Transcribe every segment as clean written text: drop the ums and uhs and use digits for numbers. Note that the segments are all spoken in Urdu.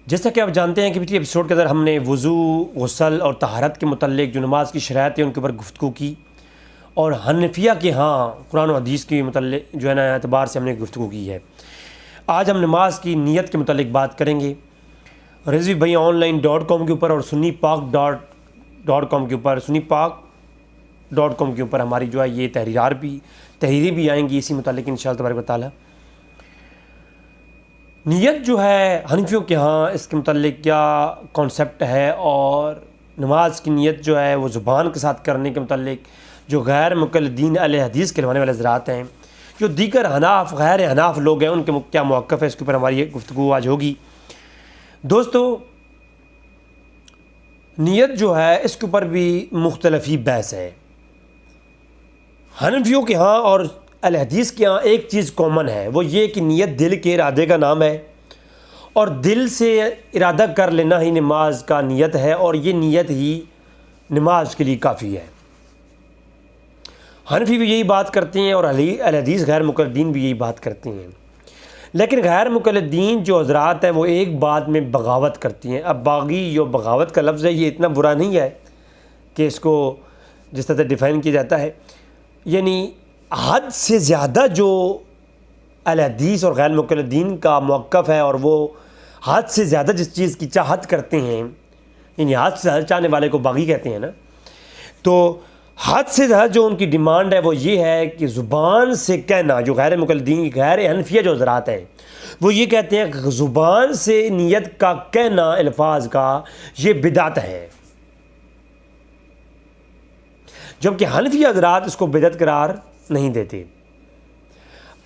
جیسا کہ آپ جانتے ہیں کہ پچھلی ایپیسوڈ کے اندر ہم نے وضو، غسل اور طہارت کے متعلق جو نماز کی شرائط ہیں ان کے اوپر گفتگو کی، اور حنفیہ کے ہاں قرآن و حدیث کے متعلق جو ہے نا اعتبار سے ہم نے گفتگو کی ہے۔ آج ہم نماز کی نیت کے متعلق بات کریں گے۔ رضوی بھائی آن لائن .com کے اوپر اور سنی پاک .com کے اوپر .com کے اوپر ہماری جو ہے یہ تحریریں بھی آئیں گی اسی متعلق انشاءاللہ تبارک و تعالی۔ نیت جو ہے حنفیوں کے ہاں اس کے متعلق کیا کانسیپٹ ہے، اور نماز کی نیت جو ہے وہ زبان کے ساتھ کرنے کے متعلق جو غیر مقلدین اہل حدیث کہلوانے والے حضرات ہیں، جو دیگر غیر حناف لوگ ہیں، ان کے کیا موقف ہے، اس کے اوپر ہماری یہ گفتگو آج ہوگی۔ دوستو، نیت جو ہے اس کے اوپر بھی مختلفی بحث ہے۔ حنفیوں کے ہاں اور اہل حدیث کے ہاں ایک چیز کامن ہے، وہ یہ کہ نیت دل کے ارادے کا نام ہے، اور دل سے ارادہ کر لینا ہی نماز کا نیت ہے، اور یہ نیت ہی نماز کے لیے کافی ہے۔ حنفی بھی یہی بات کرتے ہیں اور اہل حدیث غیر مقلدین بھی یہی بات کرتے ہیں، لیکن غیر مقلدین جو حضرات ہیں وہ ایک بات میں بغاوت کرتی ہیں۔ اب باغی جو بغاوت کا لفظ ہے یہ اتنا برا نہیں ہے کہ اس کو جس طرح سے ڈیفائن کیا جاتا ہے، یعنی حد سے زیادہ جو اہل حدیث اور غیر مقلدین کا موقف ہے، اور وہ حد سے زیادہ جس چیز کی چاہت کرتے ہیں، یعنی حد سے زیادہ چاہنے والے کو باغی کہتے ہیں نا، تو حد سے زیادہ جو ان کی ڈیمانڈ ہے وہ یہ ہے کہ زبان سے کہنا، جو غیر مقلدین غیر حنفیہ جو حضرات ہیں وہ یہ کہتے ہیں کہ زبان سے نیت کا کہنا الفاظ کا یہ بدعت ہے، جبکہ حنفی حضرات اس کو بدعت قرار نہیں دیتے۔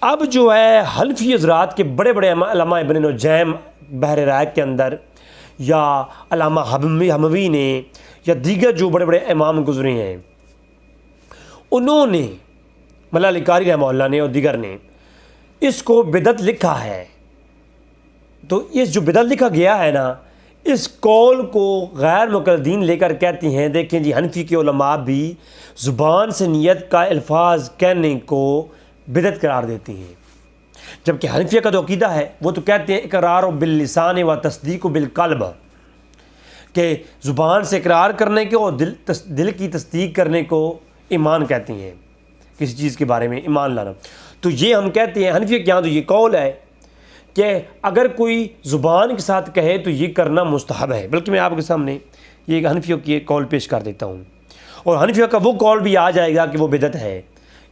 اب جو ہے حنفی حضرات کے بڑے بڑے علامہ ابن نجیم بحر رائق کے اندر، یا علامہ حموی نے، یا دیگر جو بڑے بڑے امام گزرے ہیں، انہوں نے ملا علی قاری رحمہ اللہ نے اور دیگر نے اس کو بدعت لکھا ہے۔ تو اس جو بدعت لکھا گیا ہے نا، اس قول کو غیر مقلدین لے کر کہتے ہیں دیکھیں جی حنفی کے علماء بھی زبان سے نیت کا الفاظ کہنے کو بدعت قرار دیتے ہیں، جبکہ حنفیہ کا جو عقیدہ ہے وہ تو کہتے ہیں اقرار باللسان و تصدیق بالقلب، کہ زبان سے اقرار کرنے کو اور دل کی تصدیق کرنے کو ایمان کہتے ہیں، کسی چیز کے بارے میں ایمان لانا۔ تو یہ ہم کہتے ہیں حنفیہ کے یہاں تو یہ قول ہے کہ اگر کوئی زبان کے ساتھ کہے تو یہ کرنا مستحب ہے، بلکہ میں آپ کے سامنے یہ حنفیوں کی ایک قول پیش کر دیتا ہوں، اور حنفیہ کا وہ قول بھی آ جائے گا کہ وہ بدعت ہے،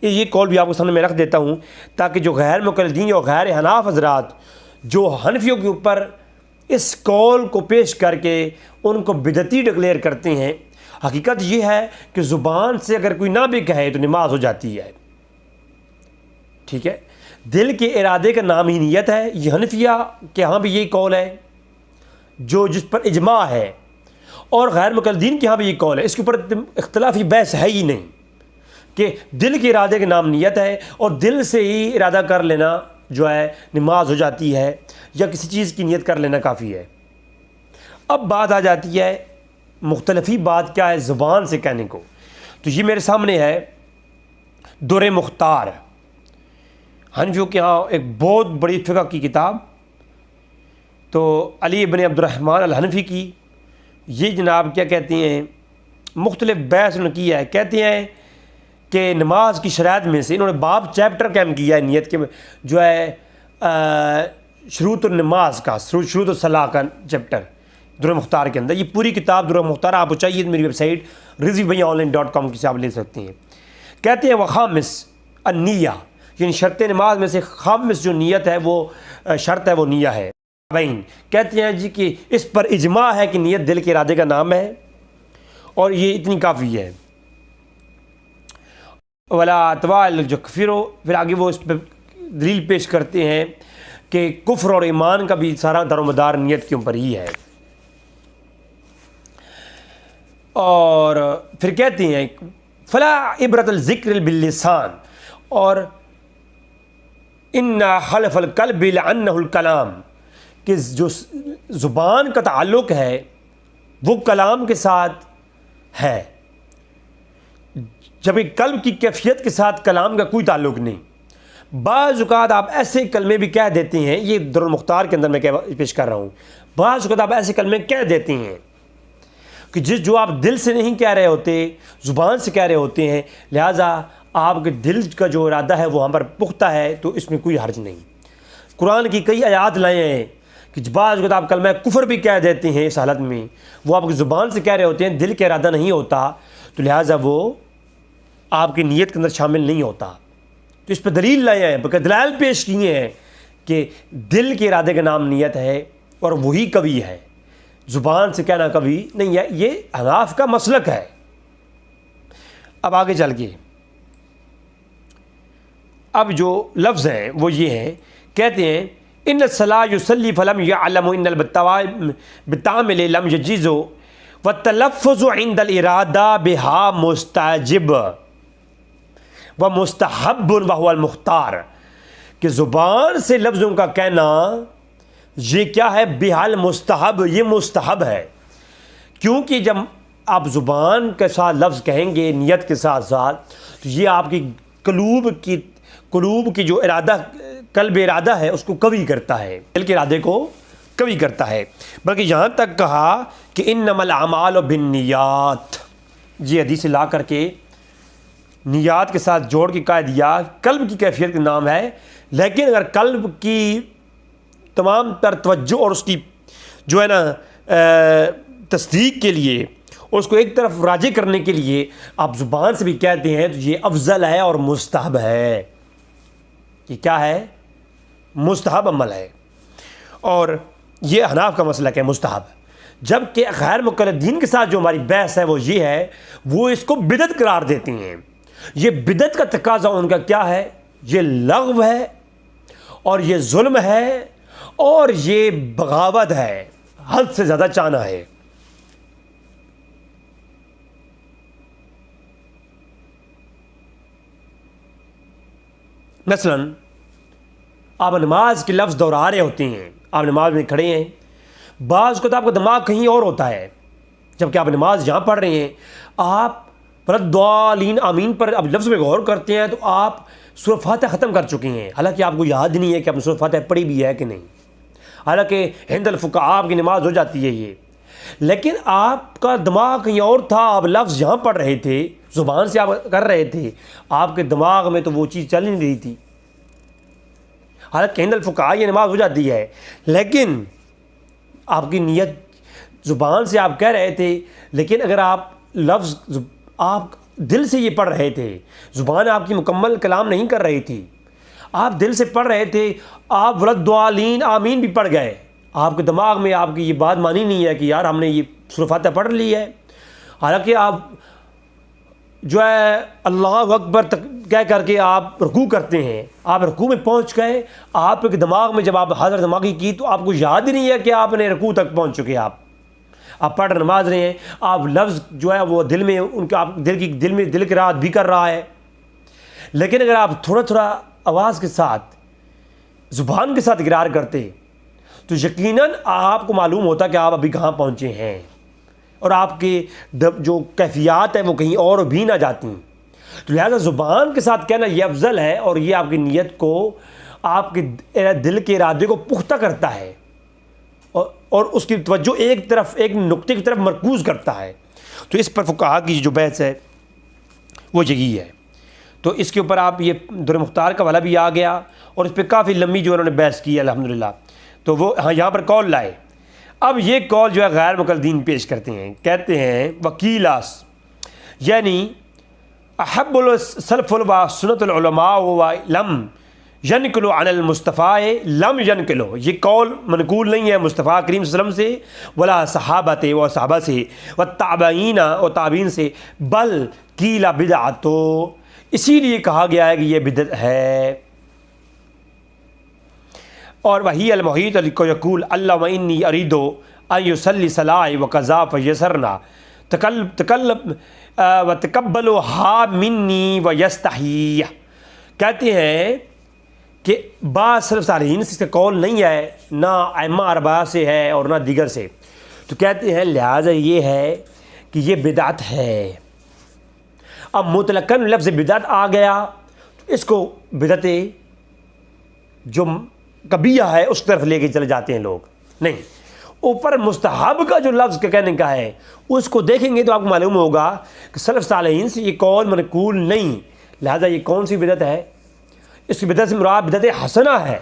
یہ قول بھی آپ کے سامنے میں رکھ دیتا ہوں، تاکہ جو غیر مقلدین اور غیر حناف حضرات جو حنفیوں کے اوپر اس قول کو پیش کر کے ان کو بدعتی ڈکلیئر کرتے ہیں، حقیقت یہ ہے کہ زبان سے اگر کوئی نہ بھی کہے تو نماز ہو جاتی ہے، ٹھیک ہے۔ دل کے ارادے کا نام ہی نیت ہے، یہ حنفیہ کے ہاں بھی یہی قول ہے جس پر اجماع ہے، اور غیر مقلدین کے ہاں بھی یہ قول ہے، اس کے اوپر اختلافی بحث ہے ہی نہیں کہ دل کے ارادے کا نام نیت ہے، اور دل سے ہی ارادہ کر لینا جو ہے نماز ہو جاتی ہے، یا کسی چیز کی نیت کر لینا کافی ہے۔ اب بات آ جاتی ہے مختلفی بات کیا ہے زبان سے کہنے کو، تو یہ میرے سامنے ہے در مختار، حنفیوں کے ہاں ایک بہت بڑی فقہ کی کتاب، تو علی ابن عبد الرحمن الحنفی کی، یہ جناب کیا کہتے ہیں، مختلف بحث انہوں نے کی ہے، کہتے ہیں کہ نماز کی شرائط میں سے انہوں نے باب چیپٹر قائم کیا ہے نیت کے جو ہے شروط النماز کا، شروط الصلاح کا چیپٹر در مختار کے اندر۔ یہ پوری کتاب در مختار آپ کو چاہیے میری ویب سائٹ رضوی بھائی آن لائن .com کی سے آپ لے سکتے ہیں۔ کہتے ہیں وخامس النیہ، یعنی شرط نماز میں سے خامس جو نیت ہے وہ شرط ہے، وہ نیہ ہے۔ کہتے ہیں جی کہ اس پر اجماع ہے کہ نیت دل کے ارادے کا نام ہے، اور یہ اتنی کافی ہے۔ ولا اتوال جو کفرو، پھر آگے وہ اس پہ دلیل پیش کرتے ہیں کہ کفر اور ایمان کا بھی سارا دار و مدار نیت کے اوپر ہی ہے، اور پھر کہتے ہیں فلا عبرت الذکر باللسان، اور ان خلف القلب لعنہ الکلام، کہ جو زبان کا تعلق ہے وہ کلام کے ساتھ ہے، جبکہ قلب کی کیفیت کے ساتھ کلام کا کوئی تعلق نہیں، بعض اوقات آپ ایسے کلمے بھی کہہ دیتے ہیں، یہ در المختار کے اندر میں پیش کر رہا ہوں، بعض اوقات آپ ایسے کلمے کہہ دیتے ہیں کہ جو آپ دل سے نہیں کہہ رہے ہوتے، زبان سے کہہ رہے ہوتے ہیں، لہٰذا آپ کے دل کا جو ارادہ ہے وہ ہم پر پختہ ہے، تو اس میں کوئی حرج نہیں۔ قرآن کی کئی آیات لائے ہیں کہ بعض اوقات آپ کلمہ کفر بھی کہہ دیتے ہیں، اس حالت میں وہ آپ کی زبان سے کہہ رہے ہوتے ہیں، دل کا ارادہ نہیں ہوتا، تو لہٰذا وہ آپ کی نیت کے اندر شامل نہیں ہوتا۔ تو اس پہ دلیل لائے ہیں، بلکہ دلائل پیش کیے ہیں کہ دل کے ارادے کا نام نیت ہے، اور وہی کبھی ہے، زبان سے کہنا کبھی نہیں ہے۔ یہ حناف کا مسلک ہے۔ اب آگے چل کے اب جو لفظ ہیں وہ یہ ہیں، کہتے ہیں ان الصلاۃ یصلی فلم یعلم ان بالتعامل لم یجز والتلفظ عند الارادہ بها مستجب ومستحب وهو المختار، کہ زبان سے لفظوں کا کہنا یہ کیا ہے؟ بحال مستحب، یہ مستحب ہے، کیونکہ جب آپ زبان کے ساتھ لفظ کہیں گے نیت کے ساتھ ساتھ، تو یہ آپ کی قلوب کی جو ارادہ، قلب ارادہ ہے اس کو قوی کرتا ہے، دل کے ارادے کو قوی کرتا ہے۔ بلکہ یہاں تک کہا کہ انما الاعمال بالنیات، یہ حدیث لا کر کے نیات کے ساتھ جوڑ کے کہہ دیا، قلب کی کیفیت کا نام ہے، لیکن اگر قلب کی تمام تر توجہ اور اس کی جو ہے نا تصدیق کے لیے، اور اس کو ایک طرف راجع کرنے کے لیے آپ زبان سے بھی کہتے ہیں، تو یہ افضل ہے اور مستحب ہے۔ یہ کیا ہے؟ مستحب عمل ہے، اور یہ حناف کا مسلک ہے مستحب۔ جبکہ غیر مقلدین کے ساتھ جو ہماری بحث ہے وہ یہ ہے، وہ اس کو بدعت قرار دیتے ہیں۔ یہ بدعت کا تقاضا ان کا کیا ہے؟ یہ لغو ہے، اور یہ ظلم ہے، اور یہ بغاوت ہے، حد سے زیادہ چاہنا ہے۔ مثلا آپ نماز کے لفظ دہرا رہے ہوتے ہیں، آپ نماز میں کھڑے ہیں، بعض کو تو آپ کا دماغ کہیں اور ہوتا ہے، جبکہ آپ نماز جہاں پڑھ رہے ہیں، آپ الضالین آمین پر اب لفظ میں غور کرتے ہیں تو آپ سورہ فاتحہ ختم کر چکے ہیں، حالانکہ آپ کو یاد نہیں ہے کہ آپ نے سورہ فاتحہ پڑھی بھی ہے کہ نہیں، حالانکہ عند الفقہاء آپ کی نماز ہو جاتی ہے یہ، لیکن آپ کا دماغ کہیں اور تھا، آپ لفظ یہاں پڑھ رہے تھے، زبان سے آپ کر رہے تھے، آپ کے دماغ میں تو وہ چیز چل نہیں رہی تھی، حالانکہ عند الفقہاء یہ نماز ہو جاتی ہے، لیکن آپ کی نیت زبان سے آپ کہہ رہے تھے، لیکن اگر آپ لفظ آپ دل سے یہ پڑھ رہے تھے، زبان آپ کی مکمل کلام نہیں کر رہی تھی، آپ دل سے پڑھ رہے تھے، آپ ولدوالین آمین بھی پڑھ گئے، آپ کے دماغ میں آپ کی یہ بات مانی نہیں ہے کہ یار ہم نے یہ سورہ فاتحہ پڑھ لی ہے، حالانکہ آپ جو ہے اللہ اکبر کہہ کر کے آپ رکوع کرتے ہیں، آپ رکوع میں پہنچ گئے، آپ کے دماغ میں جب آپ حاضر دماغی کی تو آپ کو یاد ہی نہیں ہے کہ آپ نے رکوع تک پہنچ چکے، آپ پڑھ نماز رہے ہیں، آپ لفظ جو ہے وہ دل میں ان کا آپ دل کی رات بھی کر رہا ہے، لیکن اگر آپ تھوڑا تھوڑا آواز کے ساتھ زبان کے ساتھ اقرار کرتے تو یقیناً آپ کو معلوم ہوتا کہ آپ ابھی کہاں پہنچے ہیں، اور آپ کے جو کیفیات ہیں وہ کہیں اور بھی نہ جاتی، تو لہذا زبان کے ساتھ کہنا یہ افضل ہے، اور یہ آپ کی نیت کو، آپ کے دل کے ارادے کو پختہ کرتا ہے، اور اس کی توجہ ایک طرف، ایک نقطے کی طرف مرکوز کرتا ہے۔ تو اس پر فقہا کی جو بحث ہے وہ یہی ہے۔ تو اس کے اوپر آپ یہ در مختار کا والا بھی آ گیا، اور اس پہ کافی لمبی جو انہوں نے بحث کی الحمدللہ، تو وہ یہاں پر قول لائے۔ اب یہ قول جو ہے غیر مقلدین پیش کرتے ہیں، کہتے ہیں وکیلاس، یعنی احب السلف و سنت العلماء و لم ینقلو عن المصطفیٰ لم ینقلو، یہ قول منقول نہیں ہے مصطفیٰ کریم صلی اللہ علیہ وسلم سے، ولا صحابت و صحابہ سے، و تابعین و تابعین سے، بل قیل بدعت، اسی لیے کہا گیا ہے کہ یہ بدعت ہے۔ اور وہی المحیط یقول اللہم انی ارید ان یصلی صلاۃ و قضا فیسرنا و تقبلھا منی و یستحی، کہتے ہیں کہ بعض سلف صالحین سے اس کا قول نہیں ہے، نہ ائمہ اربعہ سے ہے اور نہ دیگر سے، تو کہتے ہیں لہٰذا یہ ہے کہ یہ بدعت ہے۔ اب مطلقاً لفظ بدعت آ گیا تو اس کو بدعت جو کبیہ ہے اس طرف لے کے چلے جاتے ہیں لوگ. نہیں, اوپر مستحب کا جو لفظ کے کہنے کا ہے اس کو دیکھیں گے تو آپ کو معلوم ہوگا کہ سلف صالحین سے یہ قول منقول نہیں. لہذا یہ کون سی بدعت ہے؟ اس کی بدعت سے مراد بدعت حسنہ ہے.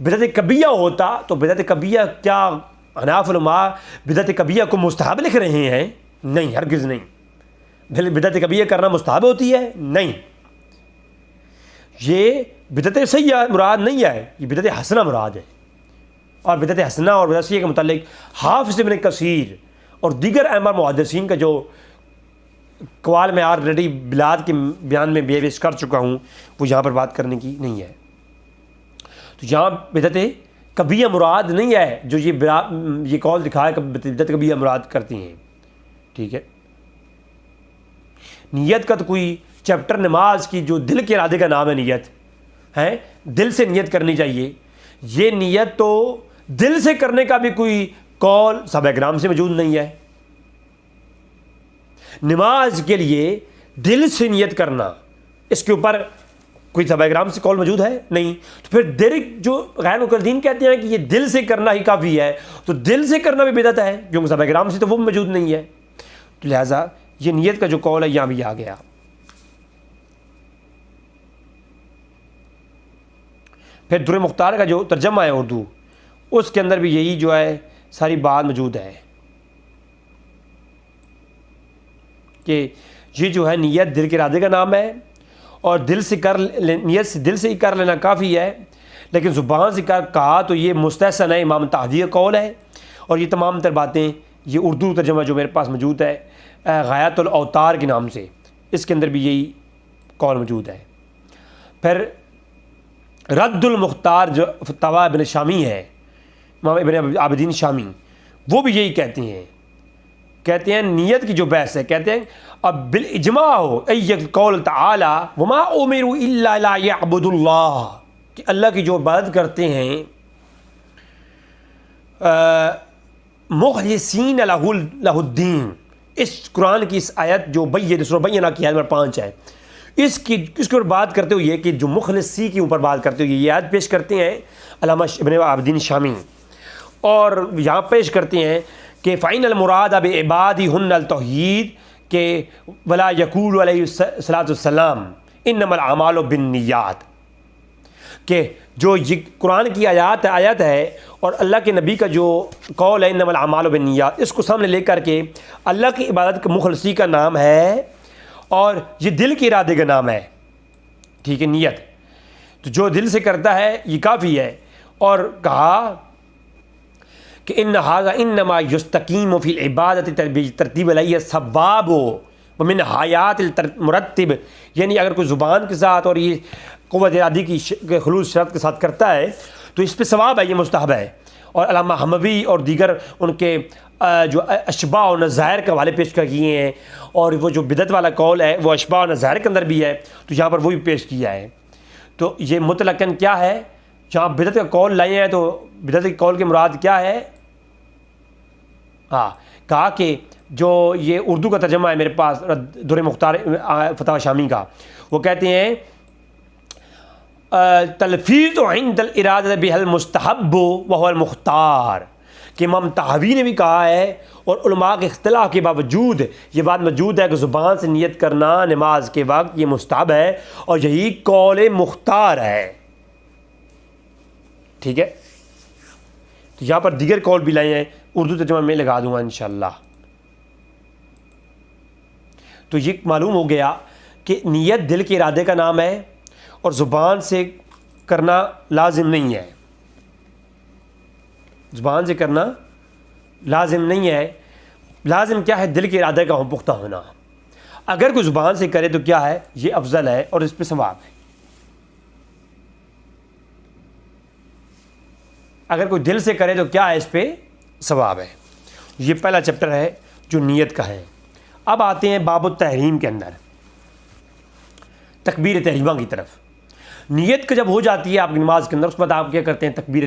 بدعت کبیہ ہوتا تو بدعت کبیہ کیا حناف علماء بدعت کبیہ کو مستحب لکھ رہے ہیں؟ نہیں, ہرگز نہیں. بدعت کبیہ کرنا مستحب ہوتی ہے؟ نہیں. یہ بدعت سیئہ مراد نہیں ہے, یہ بدعت حسنہ مراد ہے. اور بدعت حسنہ اور بدعت سیئہ کے متعلق حافظ ابن کثیر اور دیگر ائمہ محدثین کا جو اقوال میں آلریڈی بلاد کے بیان میں پیش کر چکا ہوں, وہ یہاں پر بات کرنے کی نہیں ہے. تو یہاں بدعت کبیہ مراد نہیں ہے جو یہ قول دکھائے کہ بدعت کبیہ مراد کرتی ہیں. ٹھیک ہے, نیت کا تو کوئی چیپٹر نماز کی جو دل کے ارادے کا نام ہے نیت ہے, دل سے نیت کرنی چاہیے. یہ نیت تو دل سے کرنے کا بھی کوئی قول صحابہ کرام سے موجود نہیں ہے. نماز کے لیے دل سے نیت کرنا, اس کے اوپر کوئی صحابہ کرام سے قول موجود ہے نہیں. تو پھر دل جو غیر مقلدین کہتے ہیں کہ یہ دل سے کرنا ہی کافی ہے, تو دل سے کرنا بھی بدعت ہے کیونکہ صحابہ کرام سے تو وہ موجود نہیں ہے. تو لہٰذا یہ نیت کا جو قول ہے یہاں بھی آ گیا. پھر در مختار کا جو ترجمہ ہے اردو, اس کے اندر بھی یہی جو ہے ساری بات موجود ہے کہ یہ جو ہے نیت دل کے ارادے کا نام ہے, اور دل سے نیت سے دل سے ہی کر لینا کافی ہے, لیکن زبان سے کہا تو یہ مستحسن ہے. امام طحاوی کا قول ہے. اور یہ تمام تر باتیں یہ اردو ترجمہ جو میرے پاس موجود ہے غایت الاوتار کے نام سے, اس کے اندر بھی یہی قول موجود ہے. پھر رد المختار جو فتاوی ابن شامی ہے, امام ابن عابدین شامی, وہ بھی یہی کہتے ہیں نیت کی جو بحث ہے, کہتے ہیں اب بالاجماع ہو ایک قول تعالی وما امروا الا لیعبدوا اللہ, کہ اللہ کی جو عبادت کرتے ہیں مخلصین لہ الدین. اس قرآن کی اس آیت جو سورہ بینہ کی آیت نمبر 5 ہے, اس کے اوپر بات کرتے ہوئے کہ جو مخلصی کے اوپر بات کرتے ہوئے یہ آیت پیش کرتے ہیں علامہ ابن عابدین شامی, اور یہاں پیش کرتے ہیں کہ فَإِنَّ الْمُرَادَ بِعِبَادِهُنَّ التوحید کہ ولا یقول علیہ الصلوۃ والسلام انما الاعمال بالنیات, کہ جو یہ قرآن کی آیت ہے اور اللہ کے نبی کا جو قول ہے انما الاعمال بالنیات, اس کو سامنے لے کر کے اللہ کی عبادت کا مخلصی کا نام ہے اور یہ دل کے ارادے کا نام ہے. ٹھیک ہے, نیت تو جو دل سے کرتا ہے یہ کافی ہے. اور کہا کہ ان ھذا انما یستقیم فی العبادت ترتیب علیہ الثواب ومن حیات المرتب, یعنی اگر کوئی زبان کے ساتھ اور یہ قوت ارادی کی خلوص شرط کے ساتھ کرتا ہے تو اس پہ ثواب ہے, یہ مستحب ہے. اور علامہ حموی اور دیگر ان کے جو اشباع و نظائر کے حوالے پیش کیے ہیں, اور وہ جو بدعت والا قول ہے وہ اشباع و نظائر کے اندر بھی ہے, تو یہاں پر وہ بھی پیش کیا ہے. تو یہ مطلقاً کیا ہے, جہاں بدعت کا قول لائے ہیں تو بدعت کے قول کے مراد کیا ہے؟ کہا کہ جو یہ اردو کا ترجمہ ہے میرے پاس در مختار فتاوی شامی کا, وہ کہتے ہیں تلفیظ عند الارادہ بہ المستحب وهو المختار, کہ امام طحاوی نے بھی کہا ہے اور علماء کے اختلاف کے باوجود یہ بات موجود ہے کہ زبان سے نیت کرنا نماز کے وقت یہ مستحب ہے اور یہی قول مختار ہے. ٹھیک ہے, تو یہاں پر دیگر قول بھی لائے ہیں, اردو ترجمہ میں لگا دوں گا انشاءاللہ. تو یہ معلوم ہو گیا کہ نیت دل کے ارادے کا نام ہے اور زبان سے کرنا لازم نہیں ہے. زبان سے کرنا لازم نہیں ہے. لازم کیا ہے؟ دل کے ارادے کا پختہ ہونا. اگر کوئی زبان سے کرے تو کیا ہے؟ یہ افضل ہے اور اس پہ ثواب ہے. اگر کوئی دل سے کرے تو کیا ہے؟ اس پہ ثواب ہے. یہ پہلا چیپٹر ہے جو نیت کا ہے. اب آتے ہیں باب التحریم کے اندر تکبیر تحریمہ کی طرف. نیت کا جب ہو جاتی ہے آپ کی نماز کے اندر, اس کے بعد آپ کیا کرتے ہیں؟ تکبیر